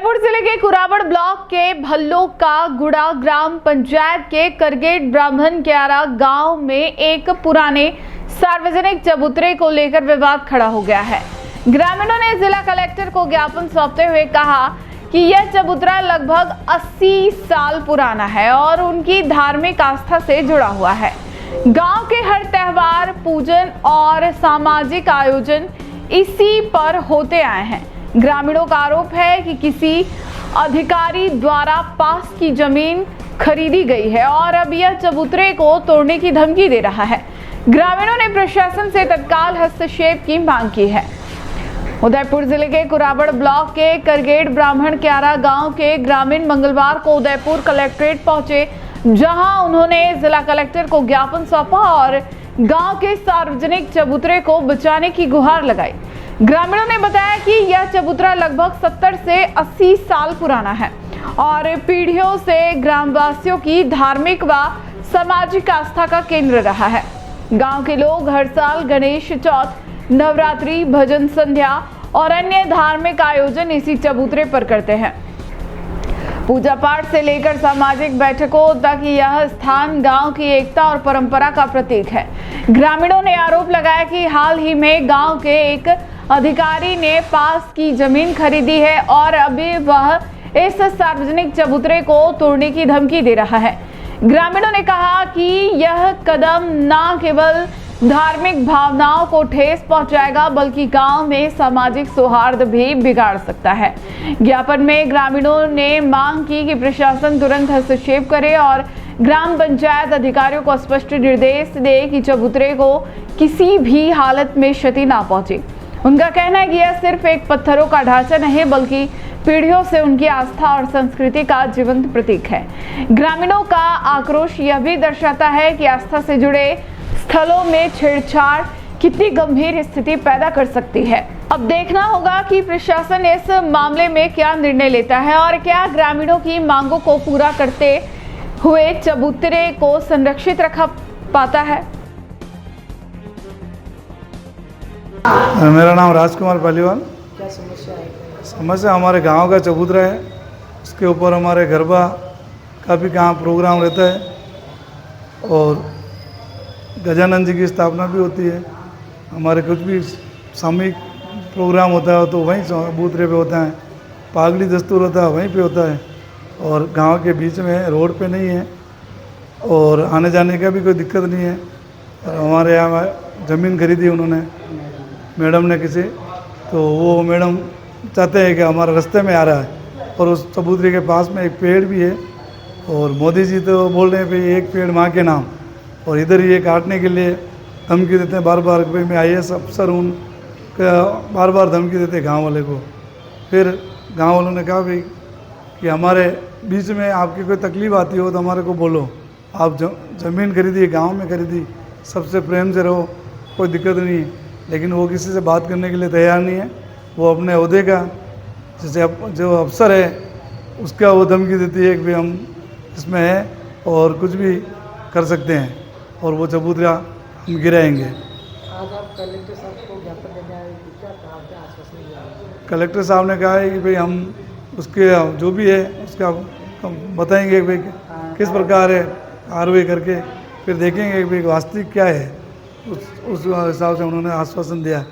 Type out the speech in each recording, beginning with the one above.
उदयपुर जिले के कुराबड़ ब्लॉक के भल्लो का गुड़ा ग्राम पंचायत के करगेट ब्राह्मण क्यारा गांव में एक पुराने सार्वजनिक चबूतरे को लेकर विवाद खड़ा हो गया है। ग्रामीणों ने जिला कलेक्टर को ज्ञापन सौंपते हुए कहा कि यह चबूतरा लगभग 80 साल पुराना है और उनकी धार्मिक आस्था से जुड़ा हुआ है। गांव के हर त्योहार, पूजन और सामाजिक आयोजन इसी पर होते आए हैं। ग्रामीणों का आरोप है कि किसी अधिकारी द्वारा पास की जमीन खरीदी गई है और अब यह चबूतरे को तोड़ने की धमकी दे रहा है। ग्रामीणों ने प्रशासन से तत्काल हस्तक्षेप की मांग की है। उदयपुर जिले के कुराबड़ ब्लॉक के करगेट ब्राह्मण क्यारा गांव के ग्रामीण मंगलवार को उदयपुर कलेक्ट्रेट पहुंचे, जहां उन्होंने जिला कलेक्टर को ज्ञापन सौंपा और गांव के सार्वजनिक चबूतरे को बचाने की गुहार लगाई। ग्रामीणों ने बताया कि यह चबूतरा लगभग 70 से 80 साल पुराना है और पीढ़ियों से ग्रामवासियों की धार्मिक व सामाजिक आस्था का केंद्र रहा है। गांव के लोग हर साल गणेश चौथ, नवरात्रि, भजन संध्या और अन्य धार्मिक आयोजन इसी चबूतरे पर करते हैं। पूजा पाठ से लेकर सामाजिक बैठकों तक यह स्थान गांव की एकता और परंपरा का प्रतीक है। ग्रामीणों ने आरोप लगाया कि हाल ही में गांव के एक अधिकारी ने पास की जमीन खरीदी है और अभी वह इस सार्वजनिक चबूतरे को तोड़ने की धमकी दे रहा है। ग्रामीणों ने कहा कि यह कदम न केवल धार्मिक भावनाओं को ठेस पहुंचाएगा बल्कि गांव में सामाजिक सौहार्द भी बिगाड़ सकता है। ज्ञापन में ग्रामीणों ने मांग की कि प्रशासन तुरंत हस्तक्षेप करे और ग्राम पंचायत अधिकारियों को स्पष्ट निर्देश दे कि चबूतरे को किसी भी हालत में क्षति ना पहुंचे। उनका कहना है कि यह सिर्फ एक पत्थरों का ढांचा नहीं बल्कि पीढ़ियों से उनकी आस्था और संस्कृति का जीवंत प्रतीक है। ग्रामीणों का आक्रोश यह भी दर्शाता है कि आस्था से जुड़े स्थलों में छेड़छाड़ कितनी गंभीर स्थिति पैदा कर सकती है। अब देखना होगा कि प्रशासन इस मामले में क्या निर्णय लेता है और क्या ग्रामीणों की मांगों को पूरा करते हुए चबूतरे को संरक्षित रखा पाता है। मेरा नाम राजकुमार पालीवाल। क्या समस्या है? समस्या हमारे गांव का चबूतरा है, उसके ऊपर हमारे गरबा का भी कहाँ प्रोग्राम रहता है और गजानन जी की स्थापना भी होती है। हमारे कुछ भी सामूहिक प्रोग्राम होता है तो वहीं चबूतरे पे होता है। पागली दस्तूर होता है वहीं पे होता है और गांव के बीच में रोड पे नहीं है और आने जाने का भी कोई दिक्कत नहीं है। और हमारे यहाँ ज़मीन खरीदी उन्होंने, मैडम ने किसी, तो वो मैडम चाहते हैं कि हमारा रास्ते में आ रहा है और उस चबूतरे के पास में एक पेड़ भी है और मोदी जी तो बोल रहे हैं भाई एक पेड़ माँ के नाम, और इधर ये काटने के लिए धमकी देते हैं बार बार। भाई मैं IAS अफसर हूँ, बार बार धमकी देते हैं गाँव वाले को। फिर गाँव वालों ने कहा भाई कि हमारे बीच में आपकी कोई तकलीफ़ आती हो तो हमारे को बोलो। आप ज़मीन खरीदी, गाँव में खरीदी, सबसे प्रेम से रहो, कोई दिक्कत नहीं है। लेकिन वो किसी से बात करने के लिए तैयार नहीं है। वो अपने ओहदे का जैसे जो अफसर है उसका वो धमकी देती है कि हम इसमें हैं और कुछ भी कर सकते हैं और वो चबूतरा हम गिराएंगे। आज आप कलेक्टर साहब को ज्ञापन देने आए, क्या कहा, क्या आश्वासन दिया? कलेक्टर साहब ने कहा है कि भाई हम उसके जो भी है उसका बताएंगे भाई किस प्रकार है, कार्रवाई करके फिर देखेंगे कि भाई वास्तविक क्या है। उस हिसाब से उन्होंने आश्वासन दिया।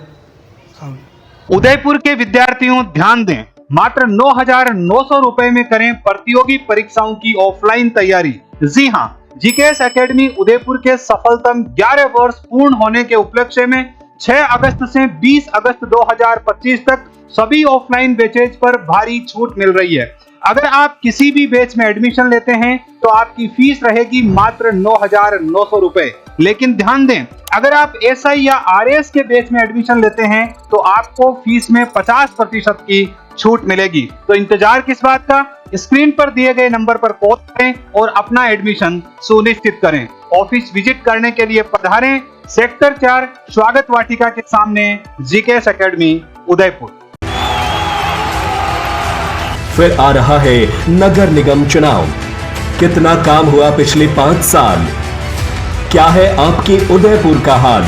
उदयपुर के विद्यार्थियों ध्यान दें, मात्र 9,900 रुपए में करें प्रतियोगी परीक्षाओं की ऑफलाइन तैयारी। जी हां, जीकेएस एकेडमी उदयपुर के सफलतम 11 वर्ष पूर्ण होने के उपलक्ष्य में 6 अगस्त से 20 अगस्त 2025 तक सभी ऑफलाइन बैचेज पर भारी छूट मिल रही है। अगर आप किसी भी बैच में एडमिशन लेते हैं तो आपकी फीस रहेगी मात्र 9,900 रुपए। लेकिन ध्यान दें, अगर आप SI या RS के बैच में एडमिशन लेते हैं तो आपको फीस में 50% की छूट मिलेगी। तो इंतजार किस बात का, स्क्रीन पर दिए गए नंबर पर कॉल करें और अपना एडमिशन सुनिश्चित करें। ऑफिस विजिट करने के लिए पधारें, सेक्टर 4 स्वागत वाटिका के सामने, जीकेएस एकेडमी उदयपुर। फिर आ रहा है नगर निगम चुनाव। कितना काम हुआ पिछले 5 साल? क्या है आपके उदयपुर का हाल?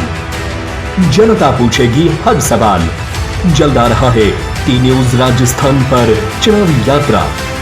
जनता पूछेगी हर सवाल। जल्द आ रहा है टी न्यूज राजस्थान पर चुनावी यात्रा।